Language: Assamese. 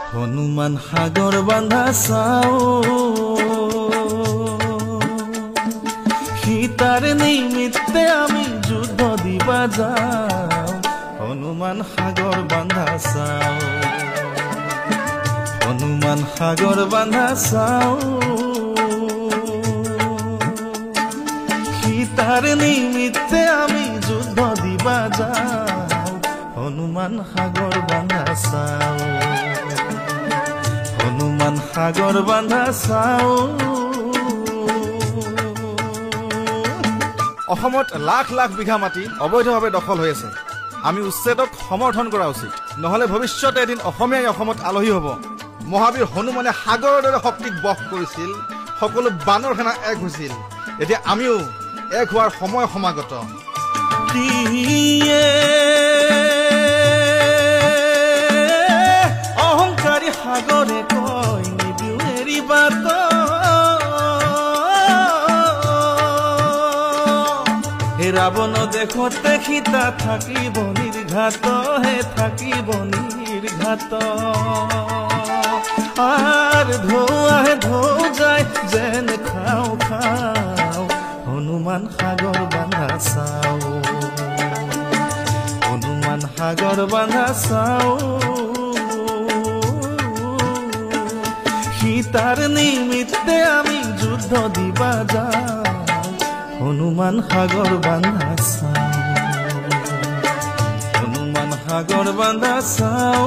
হনুমান সাগৰ বান্ধা চাও সীতাৰ নিমিত্তে আমি যুদ্ধ দিবা যাওঁ হনুমান সাগৰ বান্ধা চাও হনুমান সাগৰ বান্ধা চাও সীতাৰ নিমিত্তে আমি যুদ্ধ দিবা যাওঁ হনুমান সাগৰ বান্ধা চাও হনুমান সাগৰ বান্ধা চাও অসমত লাখ লাখ বিঘা মাটি অবৈধভাৱে দখল হৈ আছে আমি উচ্ছেদক সমৰ্থন কৰা উচিত নহলে ভৱিষ্যতে এদিন অসমীয়াই অসমত আলহী হ'ব মহাবীৰ হনুমানে সাগৰৰ দৰে শক্তিক বশ কৰিছিল সকলো বানৰ সেনা এক হৈছিল এতিয়া আমিও এক হোৱাৰ সময় সমাগত অহংকাৰী সাগৰে কয় নিদিও এৰিবা হে ৰাৱণ দেশতে সীতা থাকিব নিৰ্ঘাত হে থাকিব নিৰ্ঘাত আৰ ধোয়াহে ধো যায় যেন খাও খাও হনুমান সাগৰ বান্ধা চাও হনুমান সাগৰ বান্ধা চাও সীতাৰ নিমিত্তে আমি যুদ্ধ দিবা যাওঁ হনুমান সাগৰ বান্ধা চাও হনুমান সাগৰ বান্ধা চাও